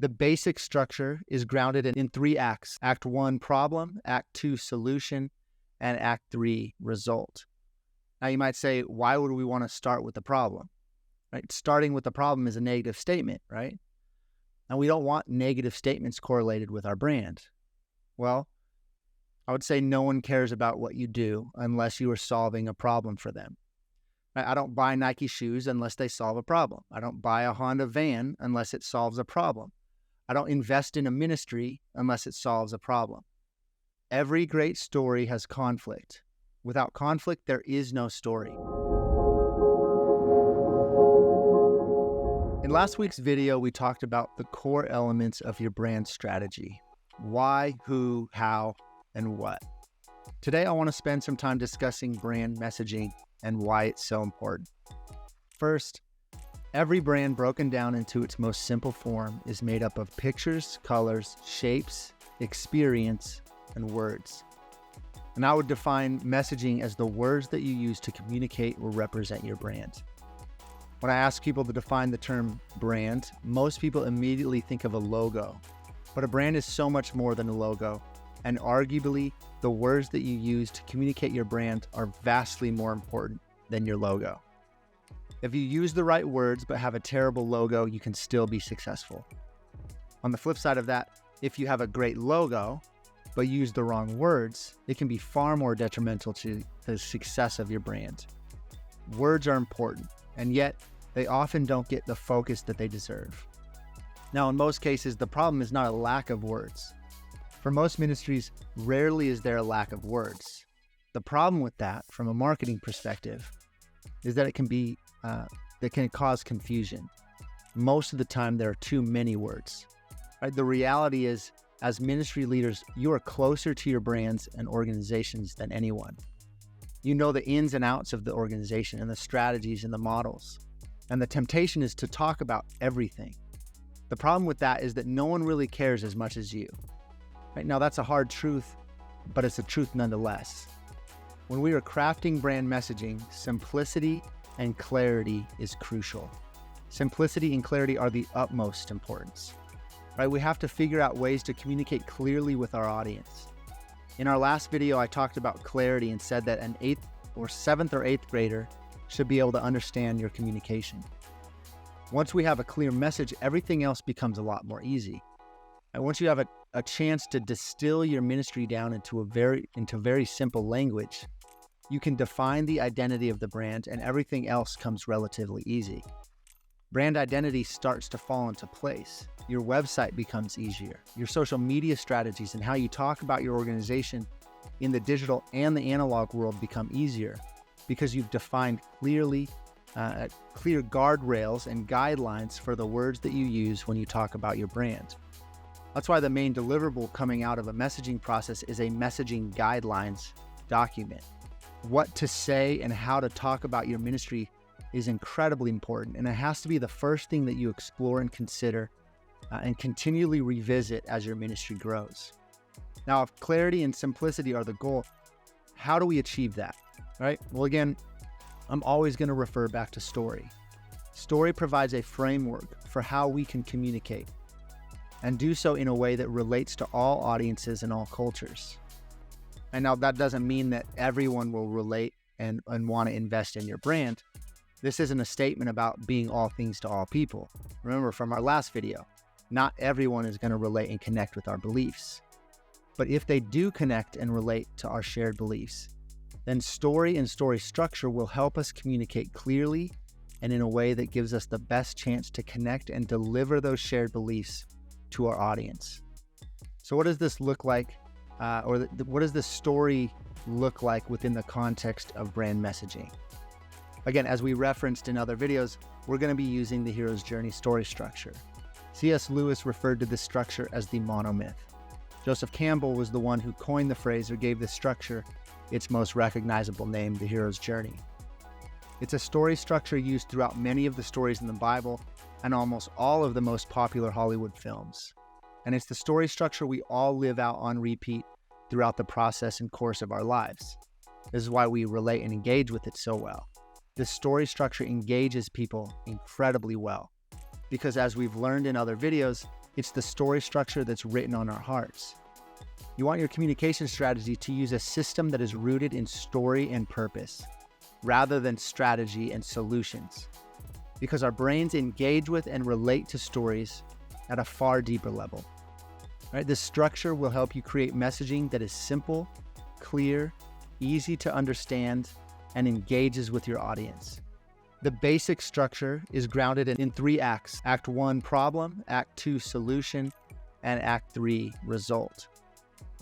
The basic structure is grounded in 3 acts. Act 1, problem. Act 2, solution. And Act 3, result. Now you might say, why would we want to start with the problem? Right? Starting with the problem is a negative statement, right? And we don't want negative statements correlated with our brand. Well, I would say no one cares about what you do unless you are solving a problem for them. I don't buy Nike shoes unless they solve a problem. I don't buy a Honda van unless it solves a problem. I don't invest in a ministry unless it solves a problem. Every great story has conflict. Without conflict, there is no story. In last week's video, we talked about the core elements of your brand strategy. Why, who, how, and what. Today, I want to spend some time discussing brand messaging and why it's so important. First, every brand broken down into its most simple form is made up of pictures, colors, shapes, experience, and words. And I would define messaging as the words that you use to communicate or represent your brand. When I ask people to define the term brand, most people immediately think of a logo. But a brand is so much more than a logo, and arguably, the words that you use to communicate your brand are vastly more important than your logo. If you use the right words but have a terrible logo, you can still be successful. On the flip side of that, if you have a great logo but use the wrong words, it can be far more detrimental to the success of your brand. Words are important, and yet they often don't get the focus that they deserve. Now, in most cases, the problem is not a lack of words. For most ministries, rarely is there a lack of words. The problem with that, from a marketing perspective, is that it can cause confusion. Most of the time, there are too many words. Right? The reality is, as ministry leaders, you are closer to your brands and organizations than anyone. You know the ins and outs of the organization and the strategies and the models. And the temptation is to talk about everything. The problem with that is that no one really cares as much as you. Right? Now, that's a hard truth, but it's a truth nonetheless. When we are crafting brand messaging, simplicity and clarity is crucial. Simplicity and clarity are the utmost importance. Right? We have to figure out ways to communicate clearly with our audience. In our last video, I talked about clarity and said that an 7th or 8th grader should be able to understand your communication. Once we have a clear message, everything else becomes a lot more easy. And once you have a chance to distill your ministry down into very simple language, you can define the identity of the brand and everything else comes relatively easy. Brand identity starts to fall into place. Your website becomes easier. Your social media strategies and how you talk about your organization in the digital and the analog world become easier because you've defined clear guardrails and guidelines for the words that you use when you talk about your brand. That's why the main deliverable coming out of a messaging process is a messaging guidelines document. What to say and how to talk about your ministry is incredibly important, and it has to be the first thing that you explore and consider and continually revisit as your ministry grows. Now, if clarity and simplicity are the goal, how do we achieve that? Right? Well, again, I'm always going to refer back to story. Story provides a framework for how we can communicate and do so in a way that relates to all audiences and all cultures. And now that doesn't mean that everyone will relate and want to invest in your brand. This isn't a statement about being all things to all people. Remember from our last video, not everyone is going to relate and connect with our beliefs. But if they do connect and relate to our shared beliefs, then story and story structure will help us communicate clearly and in a way that gives us the best chance to connect and deliver those shared beliefs to our audience. So what does this look like, what does this story look like within the context of brand messaging? Again, as we referenced in other videos, we're going to be using the hero's journey story structure. C.S. Lewis referred to this structure as the monomyth. Joseph Campbell was the one who coined the phrase or gave this structure its most recognizable name, the hero's journey. It's a story structure used throughout many of the stories in the Bible and almost all of the most popular Hollywood films. And it's the story structure we all live out on repeat throughout the process and course of our lives. This is why we relate and engage with it so well. This story structure engages people incredibly well because, as we've learned in other videos, It's the story structure that's written on our hearts. You want your communication strategy to use a system that is rooted in story and purpose, rather than strategy and solutions, because our brains engage with and relate to stories at a far deeper level. Right? This structure will help you create messaging that is simple, clear, easy to understand, and engages with your audience. The basic structure is grounded in 3 acts: Act 1, problem; Act 2, solution; and Act 3, result.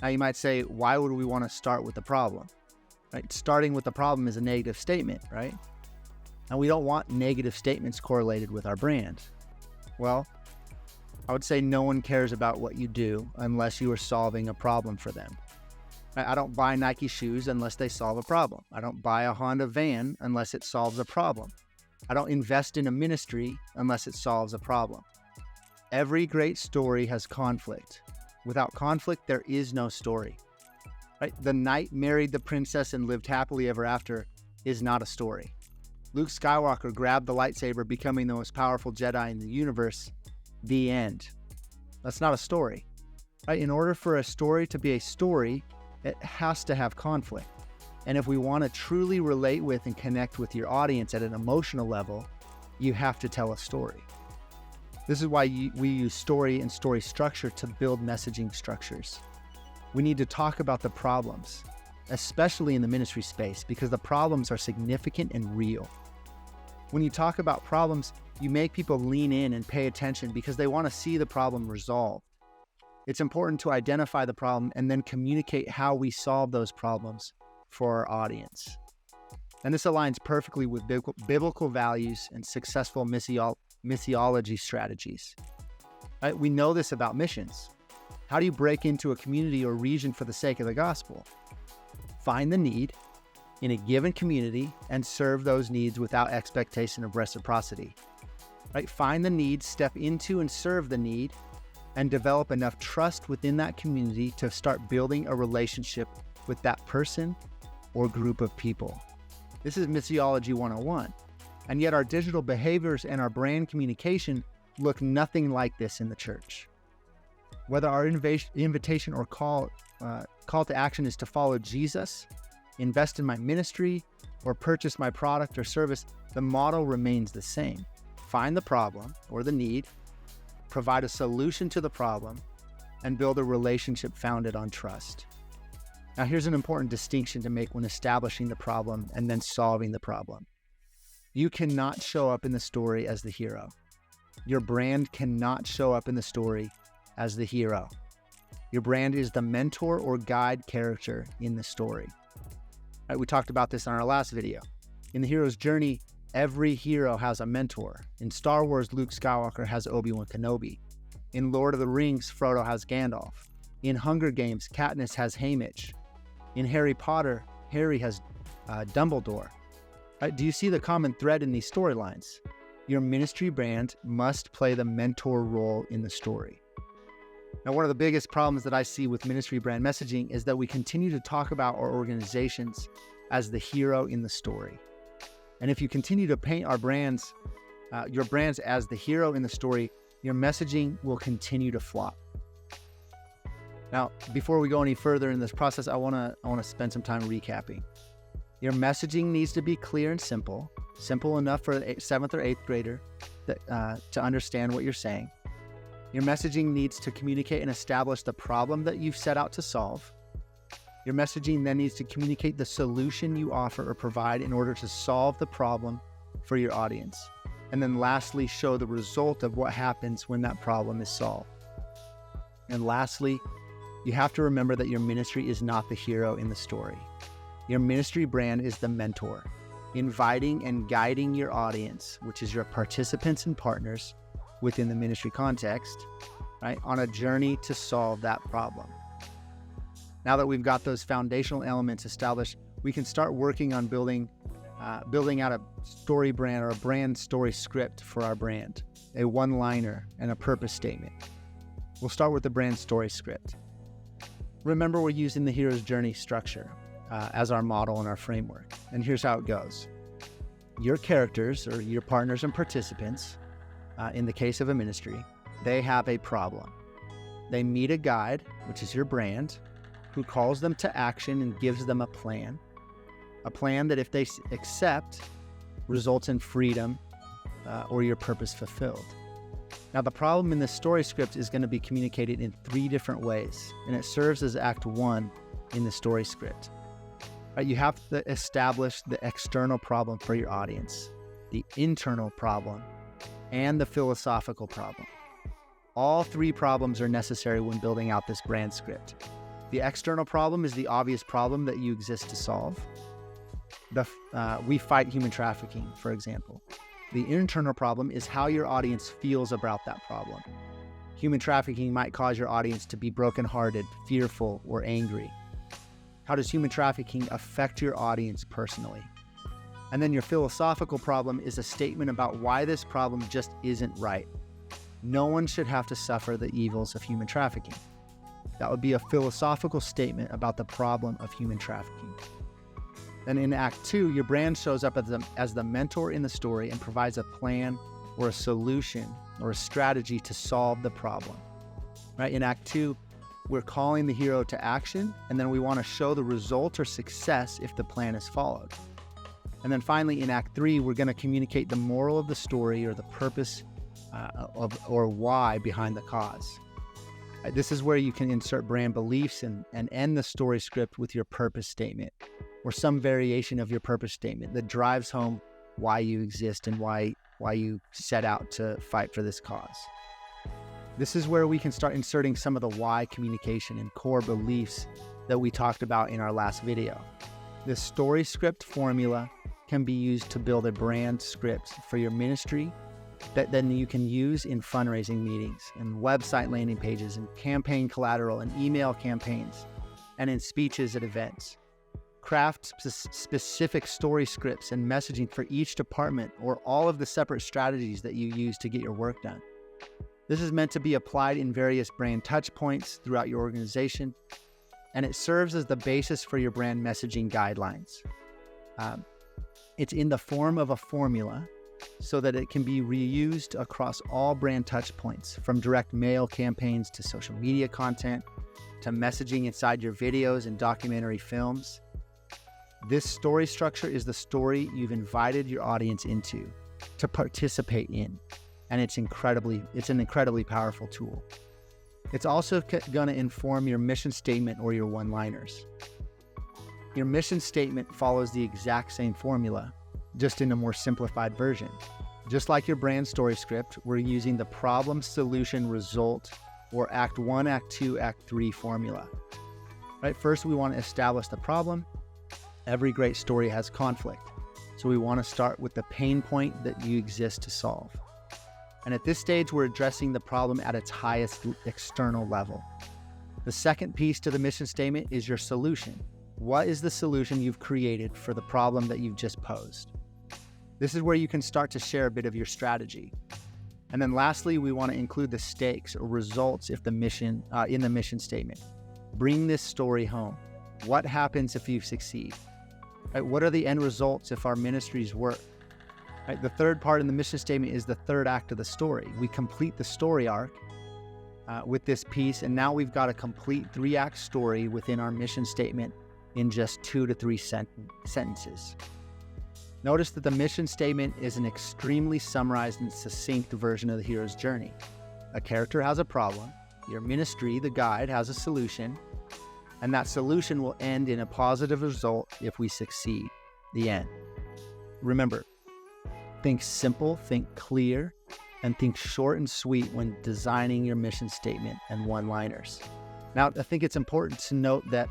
Now you might say, why would we want to start with the problem? Right? Starting with the problem is a negative statement, right? And we don't want negative statements correlated with our brand. Well, I would say no one cares about what you do unless you are solving a problem for them. I don't buy Nike shoes unless they solve a problem. I don't buy a Honda van unless it solves a problem. I don't invest in a ministry unless it solves a problem. Every great story has conflict. Without conflict, there is no story. Right? The knight married the princess and lived happily ever after is not a story. Luke Skywalker grabbed the lightsaber, becoming the most powerful Jedi in the universe. The end. That's not a story. Right? In order for a story to be a story, it has to have conflict. And if we want to truly relate with and connect with your audience at an emotional level, you have to tell a story. This is why we use story and story structure to build messaging structures. We need to talk about the problems, especially in the ministry space, because the problems are significant and real. When you talk about problems, you make people lean in and pay attention because they want to see the problem resolved. It's important to identify the problem and then communicate how we solve those problems for our audience. And this aligns perfectly with biblical values and successful missiology strategies. Right? We know this about missions. How do you break into a community or region for the sake of the gospel? Find the need in a given community and serve those needs without expectation of reciprocity. Right? Find the need, step into and serve the need, and develop enough trust within that community to start building a relationship with that person or group of people. This is Missiology 101. And yet our digital behaviors and our brand communication look nothing like this in the church. Whether our invitation or call to action is to follow Jesus, invest in my ministry, or purchase my product or service, the model remains the same. Find the problem or the need, provide a solution to the problem, and build a relationship founded on trust. Now, here's an important distinction to make when establishing the problem and then solving the problem. You cannot show up in the story as the hero. Your brand cannot show up in the story as the hero. Your brand is the mentor or guide character in the story. Right, we talked about this on our last video. In the hero's journey, every hero has a mentor. In Star Wars, Luke Skywalker has Obi-Wan Kenobi. In Lord of the Rings, Frodo has Gandalf. In Hunger Games, Katniss has Haymitch. In Harry Potter, Harry has Dumbledore. Right, do you see the common thread in these storylines? Your ministry brand must play the mentor role in the story. Now, one of the biggest problems that I see with ministry brand messaging is that we continue to talk about our organizations as the hero in the story. And if you continue to paint our brands, your brands as the hero in the story, your messaging will continue to flop. Now, before we go any further in this process, I want to spend some time recapping. Your messaging needs to be clear and simple enough for a 7th or 8th grader to understand what you're saying. Your messaging needs to communicate and establish the problem that you've set out to solve. Your messaging then needs to communicate the solution you offer or provide in order to solve the problem for your audience. And then lastly, show the result of what happens when that problem is solved. And lastly, you have to remember that your ministry is not the hero in the story. Your ministry brand is the mentor, inviting and guiding your audience, which is your participants and partners within the ministry context, right, on a journey to solve that problem. Now that we've got those foundational elements established, we can start working on building out a story brand or a brand story script for our brand, a one-liner and a purpose statement. We'll start with the brand story script. Remember, we're using the hero's journey structure as our model and our framework. And here's how it goes. Your characters, or your partners and participants, in the case of a ministry, they have a problem. They meet a guide, which is your brand, who calls them to action and gives them a plan that if they accept, results in freedom or your purpose fulfilled. Now, the problem in this story script is going to be communicated in 3 different ways, and it serves as Act 1 in the story script. Right, you have to establish the external problem for your audience, the internal problem, and the philosophical problem. All 3 problems are necessary when building out this brand script. The external problem is the obvious problem that you exist to solve. We fight human trafficking, for example. The internal problem is how your audience feels about that problem. Human trafficking might cause your audience to be brokenhearted, fearful, or angry. How does human trafficking affect your audience personally? And then your philosophical problem is a statement about why this problem just isn't right. No one should have to suffer the evils of human trafficking. That would be a philosophical statement about the problem of human trafficking. Then in Act 2, your brand shows up as the mentor in the story and provides a plan or a solution or a strategy to solve the problem. Right? In Act 2, we're calling the hero to action, and then we want to show the result or success if the plan is followed. And then finally, in Act 3, we're going to communicate the moral of the story or the purpose or why behind the cause. This is where you can insert brand beliefs and end the story script with your purpose statement or some variation of your purpose statement that drives home why you exist and why you set out to fight for this cause. This is where we can start inserting some of the why communication and core beliefs that we talked about in our last video. This story script formula can be used to build a brand script for your ministry that then you can use in fundraising meetings and website landing pages and campaign collateral and email campaigns and in speeches at events. Craft specific story scripts and messaging for each department or all of the separate strategies that you use to get your work done. This is meant to be applied in various brand touch points throughout your organization, and it serves as the basis for your brand messaging guidelines. It's in the form of a formula so that it can be reused across all brand touch points, from direct mail campaigns to social media content to messaging inside your videos and documentary films. This story structure is the story you've invited your audience into to participate in, and it's an incredibly powerful tool. It's also going to inform your mission statement or your one-liners. Your mission statement follows the exact same formula, just in a more simplified version. Just like your brand story script, we're using the problem, solution, result, or Act 1, Act 2, Act 3 formula. Right? First, we want to establish the problem. Every great story has conflict, so we want to start with the pain point that you exist to solve. And at this stage, we're addressing the problem at its highest external level. The second piece to the mission statement is your solution. What is the solution you've created for the problem that you've just posed? This is where you can start to share a bit of your strategy. And then lastly, we want to include the stakes or results if the mission in the mission statement. Bring this story home. What happens if you succeed? Right? What are the end results if our ministries work? Right? The third part in the mission statement is the third act of the story. We complete the story arc with this piece, and now we've got a complete 3-act story within our mission statement in just 2 to 3 sentences. Notice that the mission statement is an extremely summarized and succinct version of the hero's journey. A character has a problem, your ministry, the guide, has a solution, and that solution will end in a positive result if we succeed. The end. Remember, think simple, think clear, and think short and sweet when designing your mission statement and one-liners. Now, I think it's important to note that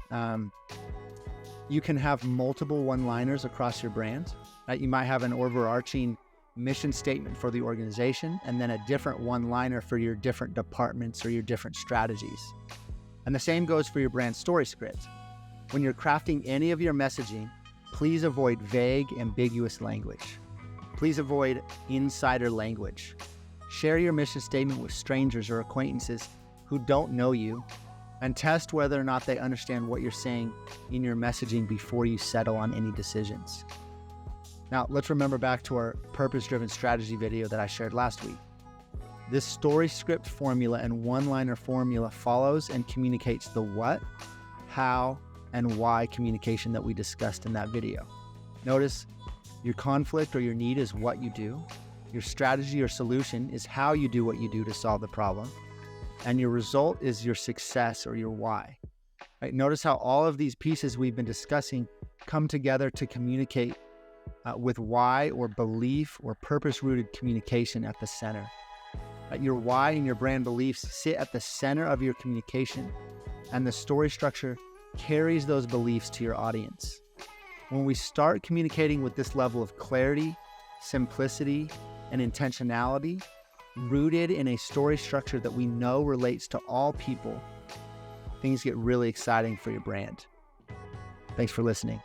you can have multiple one-liners across your brand. Right? You might have an overarching mission statement for the organization and then a different one-liner for your different departments or your different strategies. And the same goes for your brand story script. When you're crafting any of your messaging, please avoid vague, ambiguous language. Please avoid insider language. Share your mission statement with strangers or acquaintances who don't know you, and test whether or not they understand what you're saying in your messaging before you settle on any decisions. Now, let's remember back to our purpose-driven strategy video that I shared last week. This story script formula and one-liner formula follows and communicates the what, how, and why communication that we discussed in that video. Notice your conflict or your need is what you do. Your strategy or solution is how you do what you do to solve the problem. And your result is your success or your why. Right? Notice how all of these pieces we've been discussing come together to communicate with why or belief or purpose-rooted communication at the center. Your why and your brand beliefs sit at the center of your communication, and the story structure carries those beliefs to your audience. When we start communicating with this level of clarity, simplicity, and intentionality, rooted in a story structure that we know relates to all people, things get really exciting for your brand. Thanks for listening.